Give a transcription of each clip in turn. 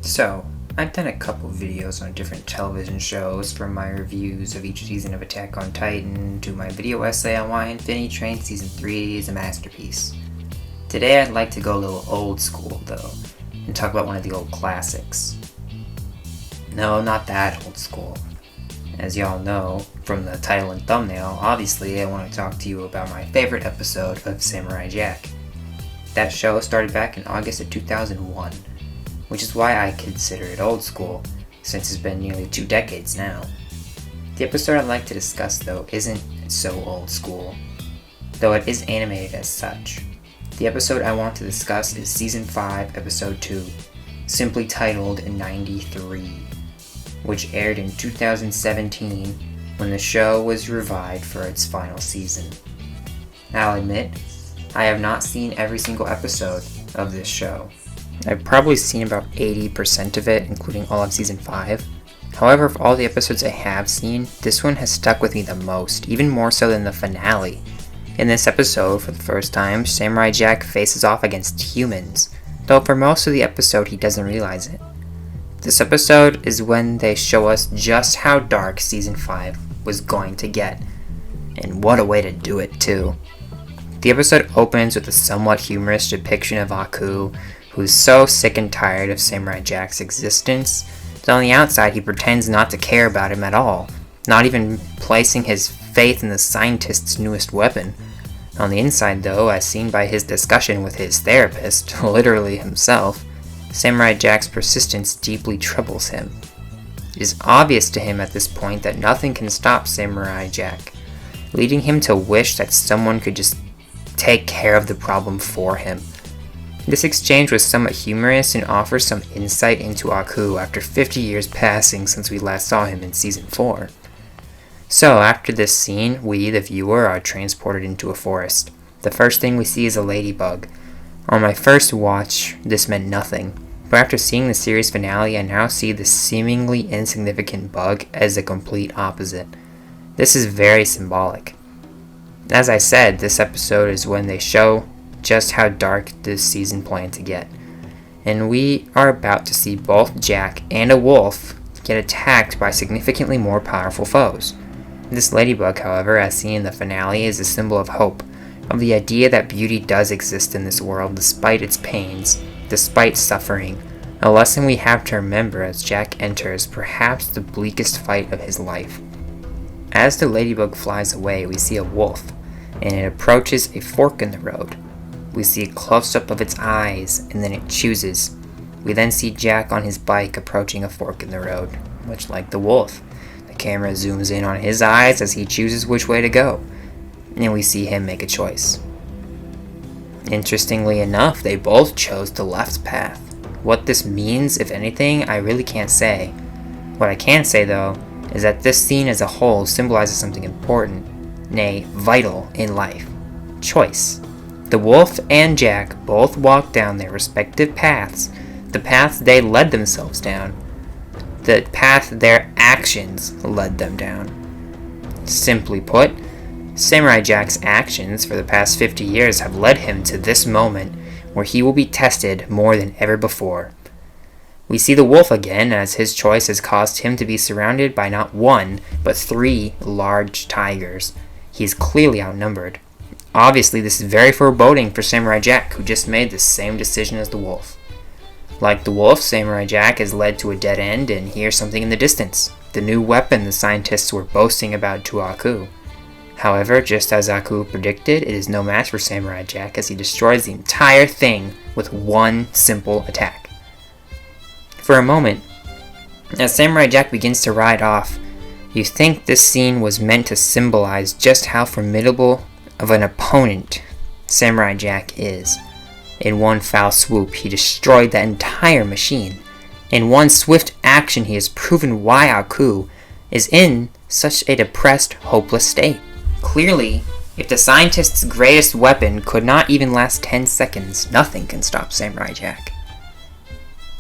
So, I've done a couple videos on different television shows, from my reviews of each season of Attack on Titan to my video essay on why Infinity Train Season 3 is a masterpiece. Today I'd like to go a little old school though, and talk about one of the old classics. No, not that old school. As y'all know from the title and thumbnail, obviously I want to talk to you about my favorite episode of Samurai Jack. That show started back in August of 2001. Which is why I consider it old school, since it's been nearly 2 decades now. The episode I'd like to discuss, though, isn't so old school, though it is animated as such. The episode I want to discuss is Season 5, Episode 2, simply titled 93, which aired in 2017 when the show was revived for its final season. I'll admit, I have not seen every single episode of this show. I've probably seen about 80% of it, including all of Season 5. However, of all the episodes I have seen, this one has stuck with me the most, even more so than the finale. In this episode, for the first time, Samurai Jack faces off against humans, though for most of the episode he doesn't realize it. This episode is when they show us just how dark Season 5 was going to get, and what a way to do it too. The episode opens with a somewhat humorous depiction of Aku, who's so sick and tired of Samurai Jack's existence that on the outside he pretends not to care about him at all, not even placing his faith in the scientist's newest weapon. On the inside though, as seen by his discussion with his therapist, literally himself, Samurai Jack's persistence deeply troubles him. It is obvious to him at this point that nothing can stop Samurai Jack, leading him to wish that someone could just take care of the problem for him. This exchange was somewhat humorous and offers some insight into Aku after 50 years passing since we last saw him in Season 4. So, after this scene, we, the viewer, are transported into a forest. The first thing we see is a ladybug. On my first watch, this meant nothing, but after seeing the series finale, I now see the seemingly insignificant bug as the complete opposite. This is very symbolic. As I said, this episode is when they show just how dark this season planned to get. And we are about to see both Jack and a wolf get attacked by significantly more powerful foes. This ladybug, however, as seen in the finale, is a symbol of hope, of the idea that beauty does exist in this world despite its pains, despite suffering, a lesson we have to remember as Jack enters perhaps the bleakest fight of his life. As the ladybug flies away, we see a wolf, and it approaches a fork in the road. We see a close-up of its eyes, and then it chooses. We then see Jack on his bike approaching a fork in the road, much like the wolf. The camera zooms in on his eyes as he chooses which way to go, and we see him make a choice. Interestingly enough, they both chose the left path. What this means, if anything, I really can't say. What I can say, though, is that this scene as a whole symbolizes something important, nay, vital in life: choice. The wolf and Jack both walked down their respective paths, the paths they led themselves down, the path their actions led them down. Simply put, Samurai Jack's actions for the past 50 years have led him to this moment where he will be tested more than ever before. We see the wolf again, as his choice has caused him to be surrounded by not one, but 3 large tigers. He is clearly outnumbered. Obviously, this is very foreboding for Samurai Jack, who just made the same decision as the wolf. Like the wolf, Samurai Jack is led to a dead end and hears something in the distance, the new weapon the scientists were boasting about to Aku. However, just as Aku predicted, it is no match for Samurai Jack as he destroys the entire thing with one simple attack. For a moment, as Samurai Jack begins to ride off, you think this scene was meant to symbolize just how formidable of an opponent Samurai Jack is. In one foul swoop, he destroyed that entire machine. In one swift action, he has proven why Aku is in such a depressed, hopeless state. Clearly, if the scientist's greatest weapon could not even last 10 seconds, nothing can stop Samurai Jack.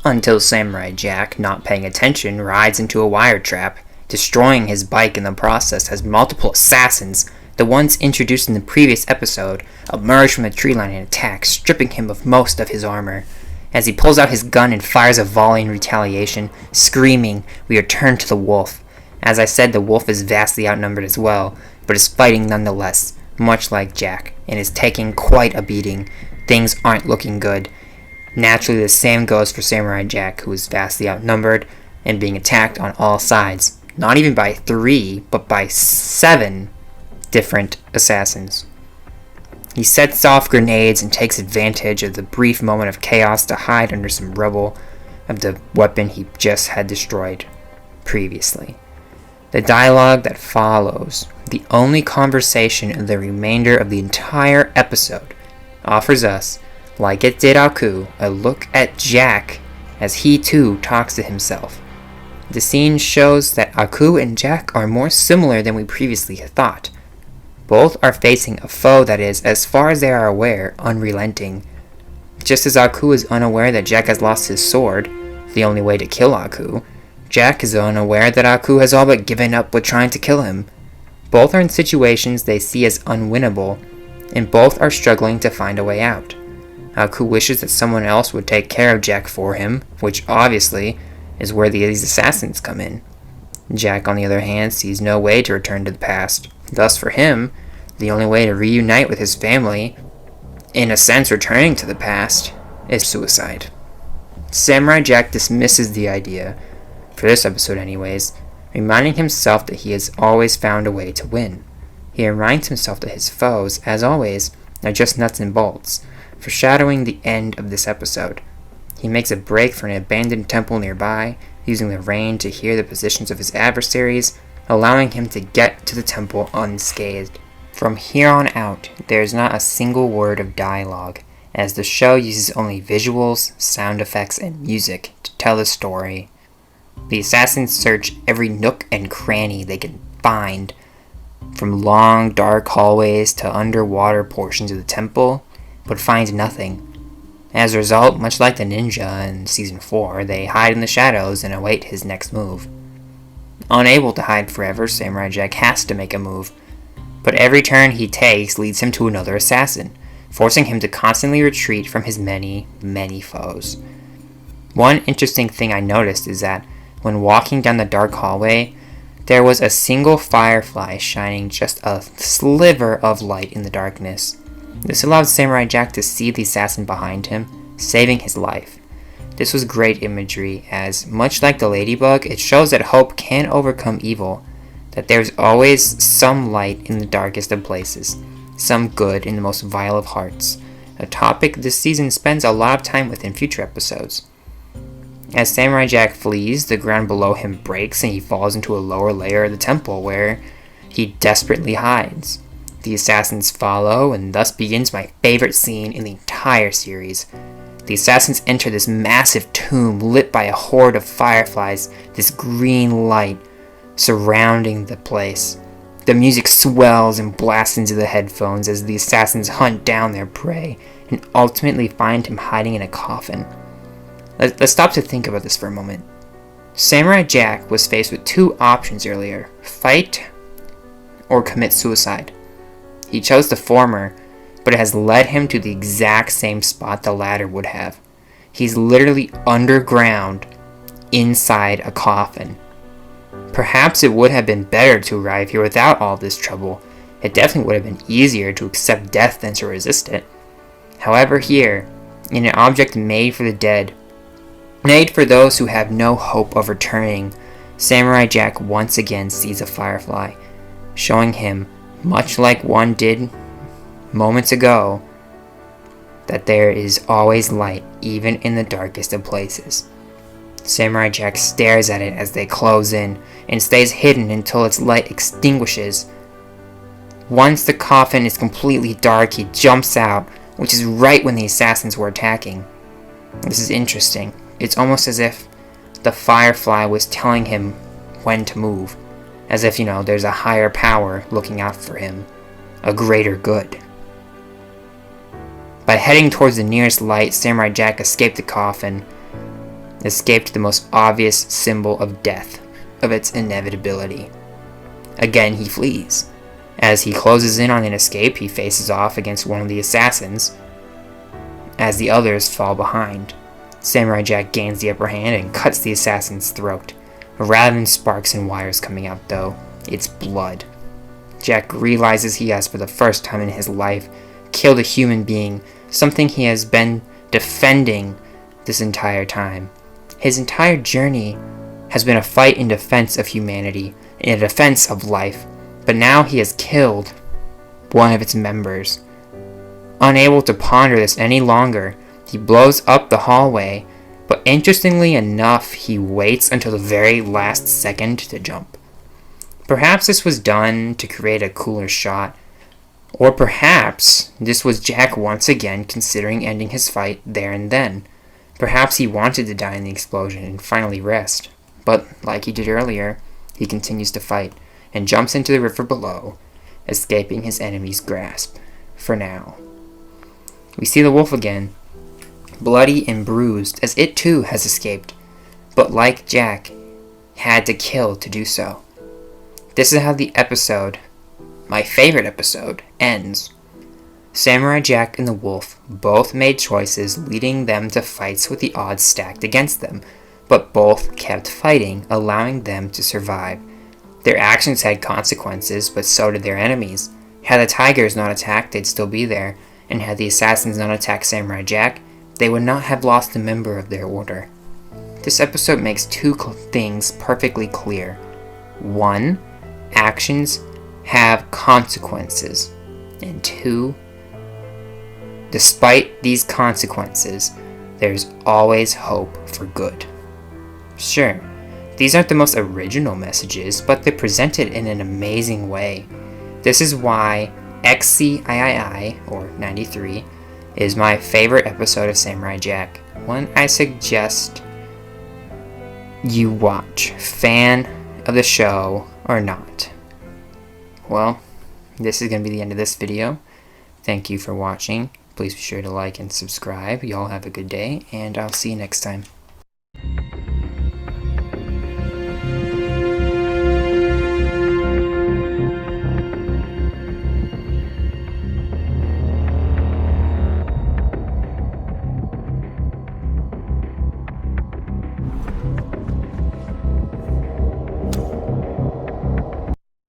Until Samurai Jack, not paying attention, rides into a wire trap, destroying his bike in the process as multiple assassins, the ones introduced in the previous episode, emerge from the tree line and attack, stripping him of most of his armor. As he pulls out his gun and fires a volley in retaliation, screaming, we return to the wolf. As I said, the wolf is vastly outnumbered as well, but is fighting nonetheless, much like Jack, and is taking quite a beating. Things aren't looking good. Naturally, the same goes for Samurai Jack, who is vastly outnumbered and being attacked on all sides. Not even by 3, but by 7 different assassins. He sets off grenades and takes advantage of the brief moment of chaos to hide under some rubble of the weapon he just had destroyed previously. The dialogue that follows, the only conversation in the remainder of the entire episode, offers us, like it did Aku, a look at Jack as he too talks to himself. The scene shows that Aku and Jack are more similar than we previously had thought. Both are facing a foe that is, as far as they are aware, unrelenting. Just as Aku is unaware that Jack has lost his sword, the only way to kill Aku, Jack is unaware that Aku has all but given up with trying to kill him. Both are in situations they see as unwinnable, and both are struggling to find a way out. Aku wishes that someone else would take care of Jack for him, which obviously is where these assassins come in. Jack, on the other hand, sees no way to return to the past. Thus, for him, the only way to reunite with his family, in a sense returning to the past, is suicide. Samurai Jack dismisses the idea, for this episode anyways, reminding himself that he has always found a way to win. He reminds himself that his foes, as always, are just nuts and bolts, foreshadowing the end of this episode. He makes a break for an abandoned temple nearby, using the rain to hear the positions of his adversaries, allowing him to get to the temple unscathed. From here on out, there is not a single word of dialogue, as the show uses only visuals, sound effects, and music to tell the story. The assassins search every nook and cranny they can find, from long, dark hallways to underwater portions of the temple, but find nothing. As a result, much like the ninja in Season 4, they hide in the shadows and await his next move. Unable to hide forever, Samurai Jack has to make a move, but every turn he takes leads him to another assassin, forcing him to constantly retreat from his many, many foes. One interesting thing I noticed is that when walking down the dark hallway, there was a single firefly shining just a sliver of light in the darkness. This allowed Samurai Jack to see the assassin behind him, saving his life. This was great imagery, as, much like the Ladybug, it shows that hope can overcome evil, that there's always some light in the darkest of places, some good in the most vile of hearts, a topic this season spends a lot of time with in future episodes. As Samurai Jack flees, the ground below him breaks and he falls into a lower layer of the temple where he desperately hides. The assassins follow, and thus begins my favorite scene in the entire series. The assassins enter this massive tomb lit by a horde of fireflies, this green light surrounding the place. The music swells and blasts into the headphones as the assassins hunt down their prey and ultimately find him hiding in a coffin. Let's stop to think about this for a moment. Samurai Jack was faced with two options earlier: fight or commit suicide. He chose the former, but it has led him to the exact same spot the latter would have. He's literally underground, inside a coffin. Perhaps it would have been better to arrive here without all this trouble. It definitely would have been easier to accept death than to resist it. However, here, in an object made for the dead, made for those who have no hope of returning, Samurai Jack once again sees a firefly, showing him, much like one did moments ago, that there is always light even in the darkest of places. Samurai Jack stares at it as they close in and stays hidden until its light extinguishes. Once the coffin is completely dark, he jumps out, which is right when the assassins were attacking. This is interesting. It's almost as if the firefly was telling him when to move. As if, there's a higher power looking out for him. A greater good. By heading towards the nearest light, Samurai Jack escaped the coffin. Escaped the most obvious symbol of death, of its inevitability. Again, he flees. As he closes in on an escape, he faces off against one of the assassins, as the others fall behind. Samurai Jack gains the upper hand and cuts the assassin's throat. Rather than sparks and wires coming out though, it's blood. Jack realizes he has, for the first time in his life, killed a human being, something he has been defending this entire time. His entire journey has been a fight in defense of humanity, in a defense of life, but now he has killed one of its members. Unable to ponder this any longer, he blows up the hallway, but interestingly enough, he waits until the very last second to jump. Perhaps this was done to create a cooler shot, or perhaps this was Jack once again considering ending his fight there and then. Perhaps he wanted to die in the explosion and finally rest, but like he did earlier, he continues to fight and jumps into the river below, escaping his enemy's grasp, for now. We see the wolf again, bloody and bruised, as it too has escaped, but like Jack, had to kill to do so. This is how the episode, my favorite episode, ends. Samurai Jack and the wolf both made choices leading them to fights with the odds stacked against them, but both kept fighting, allowing them to survive. Their actions had consequences, but so did their enemies. Had the tigers not attacked, they'd still be there, and had the assassins not attacked Samurai Jack, they would not have lost a member of their order. This episode makes two things perfectly clear. 1. Actions have consequences. And 2. Despite these consequences, there's always hope for good. Sure, these aren't the most original messages, but they're presented in an amazing way. This is why XCIII, or 93, is my favorite episode of Samurai Jack. One I suggest you watch, fan of the show or not. Well, this is going to be the end of this video. Thank you for watching. Please be sure to like and subscribe. Y'all have a good day, and I'll see you next time.